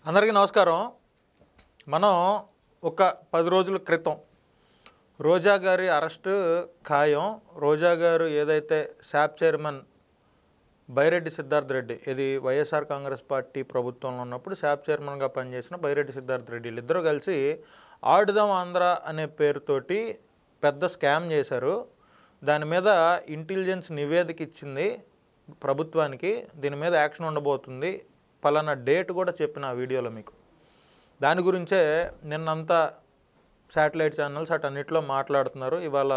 అందరికీ నమస్కారం. మనం ఒక 10 రోజుల క్రితం రోజా గారి అరెస్టు ఖాయం. రోజా గారు ఏదైతే శాప్ చైర్మన్ బైరెడ్డి సిద్ధార్థ రెడ్డి, ఇది వైఎస్ఆర్ కాంగ్రెస్ పార్టీ ప్రభుత్వంలో ఉన్నప్పుడు శాప్ చైర్మన్గా పనిచేసిన బైరెడ్డి సిద్ధార్థ రెడ్డి వీళ్ళిద్దరూ కలిసి ఆడుదాం ఆంధ్ర అనే పేరుతోటి పెద్ద స్కామ్ చేశారు. దాని మీద ఇంటెలిజెన్స్ నివేదిక ఇచ్చింది ప్రభుత్వానికి. దీని మీద యాక్షన్ ఉండబోతుంది, పలానా డేట్ కూడా చెప్పిన ఆ వీడియోలో మీకు. దాని గురించే నిన్నంతా శాటిలైట్ ఛానల్స్ అటన్నిటిలో మాట్లాడుతున్నారు. ఇవాళ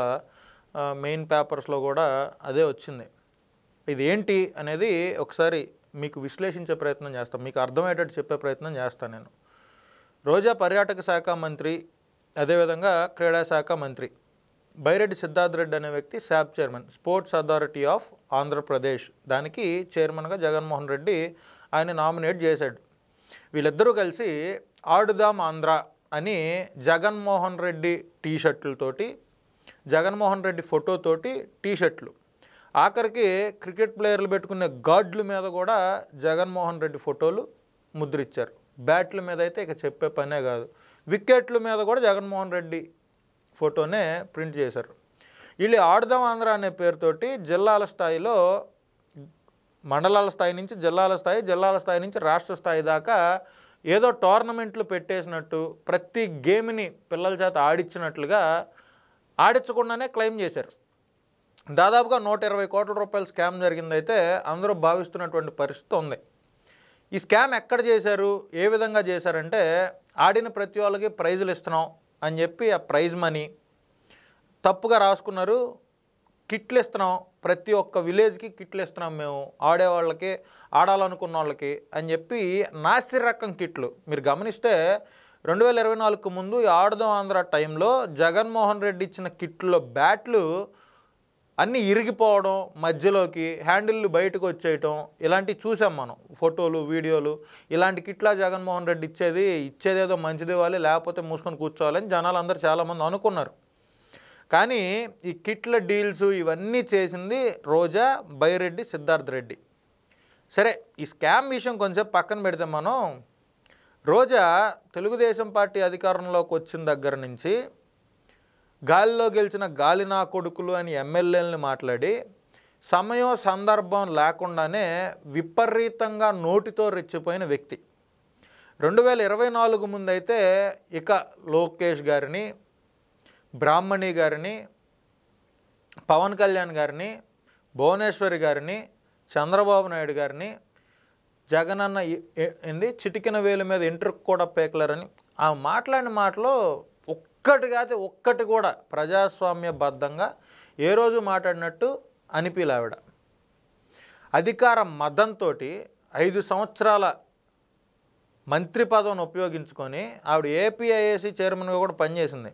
మెయిన్ పేపర్స్లో కూడా అదే వచ్చింది. ఇది ఏంటి అనేది ఒకసారి మీకు విశ్లేషించే ప్రయత్నం చేస్తాను, మీకు అర్థమయ్యేటట్టు చెప్పే ప్రయత్నం చేస్తాను నేను. రోజా పర్యాటక శాఖ మంత్రి, అదేవిధంగా క్రీడా శాఖ మంత్రి బైరెడ్డి సిద్ధార్థ రెడ్డి అనే వ్యక్తి SAAP chairman, sports authority of Andhra Pradesh, దానికి చైర్మన్గా జగన్మోహన్ రెడ్డి ఆయన నామినేట్ చేశాడు. వీళ్ళిద్దరూ కలిసి ఆడుదాం ఆంధ్ర అని జగన్మోహన్ రెడ్డి టీషర్ట్లతోటి, జగన్మోహన్ రెడ్డి ఫోటోతోటి టీషర్ట్లు, ఆఖరికి క్రికెట్ ప్లేయర్లు పెట్టుకునే గార్డుల మీద కూడా జగన్మోహన్ రెడ్డి ఫోటోలు ముద్రించారు. బ్యాట్ల మీద అయితే ఇక చెప్పే పనే కాదు, వికెట్ల మీద కూడా జగన్మోహన్ రెడ్డి ఫోటోనే ప్రింట్ చేశారు. వీళ్ళు ఆడుదాం ఆంధ్ర అనే పేరుతోటి జిల్లాల స్థాయిలో, మండలాల స్థాయి నుంచి జిల్లాల స్థాయి, జిల్లాల స్థాయి నుంచి రాష్ట్ర స్థాయి దాకా ఏదో టోర్నమెంట్లు పెట్టేసినట్టు, ప్రతి గేమ్ని పిల్లల చేత ఆడించినట్లుగా ఆడించకుండానే క్లెయిమ్ చేశారు. దాదాపుగా 120 కోట్ల రూపాయల స్కామ్ జరిగిందైతే అందరూ భావిస్తున్నటువంటి పరిస్థితి ఉంది. ఈ స్కామ్ ఎక్కడ చేశారు, ఏ విధంగా చేశారంటే, ఆడిన ప్రతి వాళ్ళకి ప్రైజులు ఇస్తున్నాం అని చెప్పి ఆ ప్రైజ్ మనీ తప్పుగా రాసుకున్నారు. కిట్లు ఇస్తున్నాం, ప్రతి ఒక్క విలేజ్కి కిట్లు ఇస్తున్నాం మేము ఆడేవాళ్ళకి, ఆడాలనుకున్న వాళ్ళకి అని చెప్పి నాసి రకం కిట్లు. మీరు గమనిస్తే 2024కు ముందు ఈ ఆడుదాం ఆంధ్ర టైంలో జగన్మోహన్ రెడ్డి ఇచ్చిన కిట్లో బ్యాట్లు అన్నీ ఇరిగిపోవడం, మధ్యలోకి హ్యాండిల్లు బయటకు వచ్చేయటం, ఇలాంటివి చూసాం మనం, ఫోటోలు వీడియోలు. ఇలాంటి కిట్లా జగన్మోహన్ రెడ్డి ఇచ్చేదేదో మంచిది ఇవ్వాలి, లేకపోతే మూసుకొని కూర్చోవాలని జనాలు అందరూ చాలామంది అనుకున్నారు. కానీ ఈ కిట్ల డీల్స్ ఇవన్నీ చేసింది రోజా, బైరెడ్డి సిద్ధార్థ రెడ్డి. సరే, ఈ స్కామ్ విషయం కొంచెం పక్కన పెడితే, మనం రోజా తెలుగుదేశం పార్టీ అధికారంలోకి వచ్చిన దగ్గర నుంచి గాలిలో గెలిచిన గాలి నా కొడుకులు అని ఎమ్మెల్యేలను మాట్లాడి, సమయం సందర్భం లేకుండానే విపరీతంగా నోటితో రెచ్చిపోయిన వ్యక్తి. 2024 ముందైతే ఇక లోకేష్ గారిని, బ్రాహ్మణి గారిని, పవన్ కళ్యాణ్ గారిని, భువనేశ్వరి గారిని, చంద్రబాబు నాయుడు గారిని, జగనన్న ఏంది చిటికిన వేలు మీద ఇంటర్కు కూడా పేకలరని ఆ మాట్లాడిన మాటలో ఒక్కటి కాదు ఒక్కటి కూడా ప్రజాస్వామ్యబద్ధంగా ఏ రోజు మాట్లాడినట్టు అనిపిలే. ఆవిడ అధికార మదంతో 5 సంవత్సరాల మంత్రి పదవిని ఉపయోగించుకొని ఆవిడ ఏపీఐఏసీ చైర్మన్గా కూడా పనిచేసింది.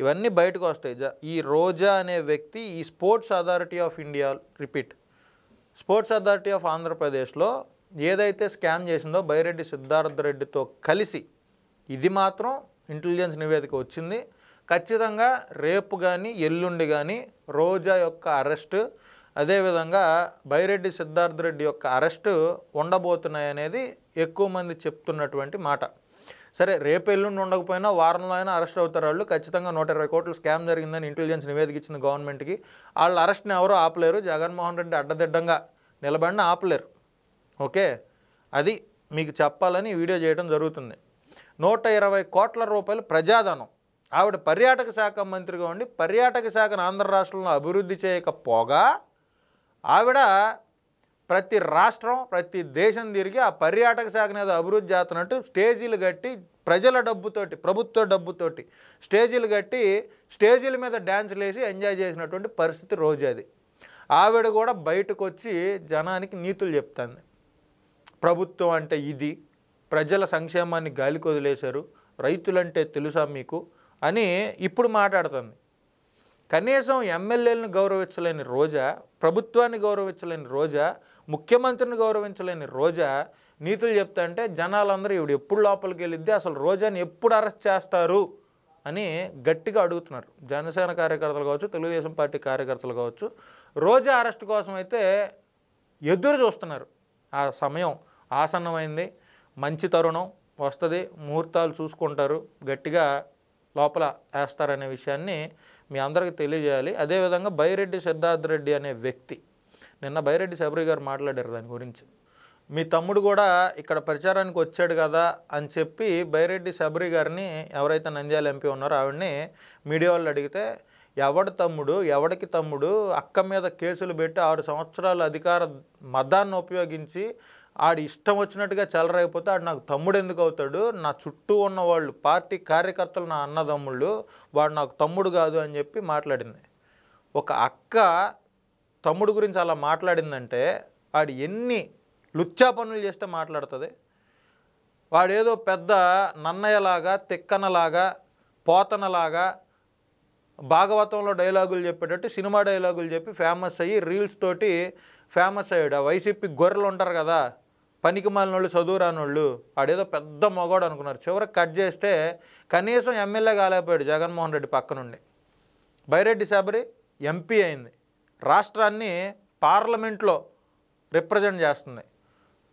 ఇవన్నీ బయటకు వస్తాయి. ఈ రోజా అనే వ్యక్తి ఈ sports authority of India, repeat, sports authority of ఆంధ్రప్రదేశ్లో ఏదైతే స్కామ్ చేసిందో బైరెడ్డి సిద్ధార్థ రెడ్డితో కలిసి, ఇది మాత్రం ఇంటెలిజెన్స్ నివేదిక వచ్చింది. ఖచ్చితంగా రేపు కానీ ఎల్లుండి కానీ రోజా యొక్క అరెస్టు, అదేవిధంగా బైరెడ్డి సిద్ధార్థ రెడ్డి యొక్క అరెస్టు ఉండబోతున్నాయనేది ఎక్కువ మంది చెప్తున్నటువంటి మాట. సరే, రేపు ఎల్లుండి ఉండకపోయినా వారంలో అయినా అరెస్ట్ అవుతారు వాళ్ళు. ఖచ్చితంగా 120 కోట్ల స్కామ్ జరిగిందని ఇంటెలిజెన్స్ నివేదిక ఇచ్చింది గవర్నమెంట్కి. వాళ్ళ అరెస్ట్ని ఎవరో ఆపలేరు, జగన్మోహన్ రెడ్డి అడ్డదిడ్డంగా నిలబడిన ఆపలేరు. ఓకే, అది మీకు చెప్పాలని వీడియో చేయడం జరుగుతుంది. 120 కోట్ల రూపాయలు ప్రజాధనం. ఆవిడ పర్యాటక శాఖ మంత్రిగా ఉండి పర్యాటక శాఖను ఆంధ్ర రాష్ట్రంలో అభివృద్ధి చేయకపోగా, ఆవిడ ప్రతి రాష్ట్రం, ప్రతి దేశం తిరిగి ఆ పర్యాటక శాఖను ఏదో అభివృద్ధి చేస్తున్నట్టు స్టేజీలు కట్టి, ప్రజల డబ్బుతోటి, ప్రభుత్వ డబ్బుతోటి స్టేజీలు కట్టి, స్టేజీల మీద డ్యాన్సులు వేసి ఎంజాయ్ చేసినటువంటి పరిస్థితి రోజాది. ఆవిడ కూడా బయటకు వచ్చి జనానికి నీతులు చెప్తుంది. ప్రభుత్వం అంటే ఇది, ప్రజల సంక్షేమాన్ని గాలికి వదిలేశారు, రైతులంటే తెలుసా మీకు అని ఇప్పుడు మాట్లాడుతుంది. కనీసం ఎమ్మెల్యేలను గౌరవించలేని రోజా, ప్రభుత్వాన్ని గౌరవించలేని రోజా, ముఖ్యమంత్రిని గౌరవించలేని రోజా నీతులు చెప్తా అంటే జనాలందరూ ఇవిడు ఎప్పుడు లోపలికి వెళ్ళిద్ది, అసలు రోజాని ఎప్పుడు అరెస్ట్ చేస్తారు అని గట్టిగా అడుగుతున్నారు. జనసేన కార్యకర్తలు కావచ్చు, తెలుగుదేశం పార్టీ కార్యకర్తలు కావచ్చు, రోజా అరెస్ట్ కోసం అయితే ఎదురు చూస్తున్నారు. ఆ సమయం ఆసన్నమైంది, మంచి తరుణం, వస్తుంది, ముహూర్తాలు చూసుకుంటారు, గట్టిగా లోపల వేస్తారనే విషయాన్ని మీ అందరికీ తెలియజేయాలి. అదేవిధంగా బైరెడ్డి సిద్ధార్థ రెడ్డి అనే వ్యక్తి, నిన్న బైరెడ్డి శబరి గారు మాట్లాడారు దాని గురించి. మీ తమ్ముడు కూడా ఇక్కడ ప్రచారానికి వచ్చాడు కదా అని చెప్పి బైరెడ్డి శబరి గారిని, ఎవరైతే నంద్యాల ఎంపీ ఉన్నారో ఆవిడని మీడియా వాళ్ళు అడిగితే, ఎవడి తమ్ముడు, ఎవడికి తమ్ముడు, అక్క మీద కేసులు పెట్టి 6 సంవత్సరాలు అధికార మదాన్ని ఉపయోగించి ఆడి ఇష్టం వచ్చినట్టుగా చెలరైపోతే ఆడు నాకు తమ్ముడు ఎందుకు అవుతాడు? నా చుట్టూ ఉన్న వాళ్ళు పార్టీ కార్యకర్తలు నా అన్నదమ్ముళ్ళు, వాడు నాకు తమ్ముడు కాదు అని చెప్పి మాట్లాడింది. ఒక అక్క తమ్ముడు గురించి అలా మాట్లాడిందంటే వాడు ఎన్ని లుచ్చా పనులు చేస్తే మాట్లాడుతుంది? వాడేదో పెద్ద నన్నయ్యలాగా, తిక్కనలాగా, పోతనలాగా భాగవతంలో డైలాగులు చెప్పేటట్టు సినిమా డైలాగులు చెప్పి ఫేమస్ అయ్యి రీల్స్ తోటి ఫేమస్ అయ్యాడు. ఆ వైసీపీ గొర్రెలు ఉంటారు కదా, పనికి మాలినోళ్ళు, చదువు రానోళ్ళు, ఆడేదో పెద్ద మగోడు అనుకున్నారు. చివరికి కట్ చేస్తే కనీసం ఎమ్మెల్యే కాలేకపోయాడు జగన్మోహన్ రెడ్డి పక్క నుండి. బైరెడ్డి శబరి ఎంపీ అయింది, రాష్ట్రాన్ని పార్లమెంట్లో రిప్రజెంట్ చేస్తుంది.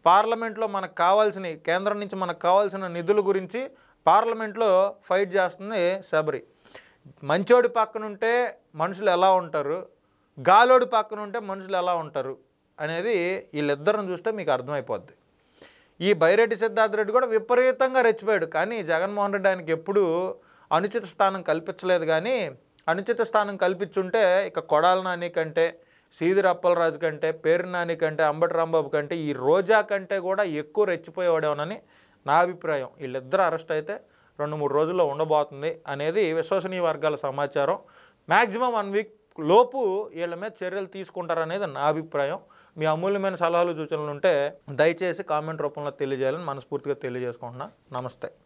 పార్లమెంట్లో మనకు కావాల్సిన, కేంద్రం నుంచి మనకు కావాల్సిన నిధుల గురించి పార్లమెంట్లో ఫైట్ చేస్తుంది శబరి. మంచోడి పక్కనుంటే మనుషులు ఎలా ఉంటారు, గాలోడి పక్కనుంటే మనుషులు ఎలా ఉంటారు అనేది వీళ్ళిద్దరిని చూస్తే మీకు అర్థమైపోద్ది. ఈ బైరెడ్డి సిద్ధార్థ రెడ్డి కూడా విపరీతంగా రెచ్చిపోయాడు. కానీ జగన్మోహన్ రెడ్డి ఆయనకి ఎప్పుడూ అనుచిత స్థానం కల్పించలేదు. కానీ అనుచిత స్థానం కల్పించుంటే ఇక కొడాల నాని కంటే, సీదిరి అప్పలరాజు కంటే, పేరు నాని కంటే, అంబటి రాంబాబు కంటే, ఈ రోజా కంటే కూడా ఎక్కువ రెచ్చిపోయేవాడేమోనని నా అభిప్రాయం. వీళ్ళిద్దరు అరెస్ట్ అయితే 2-3 రోజుల్లో ఉండబోతుంది అనేది విశ్వసనీయ వర్గాల సమాచారం. మ్యాక్సిమం 1 వీక్ లోపు వీళ్ళ మీద చర్యలు తీసుకుంటారనేది నా అభిప్రాయం. మీ అమూల్యమైన సలహాలు సూచనలు ఉంటే దయచేసి కామెంట్ రూపంలో తెలియజేయాలని మనస్ఫూర్తిగా తెలియజేసుకుంటున్నా. నమస్తే.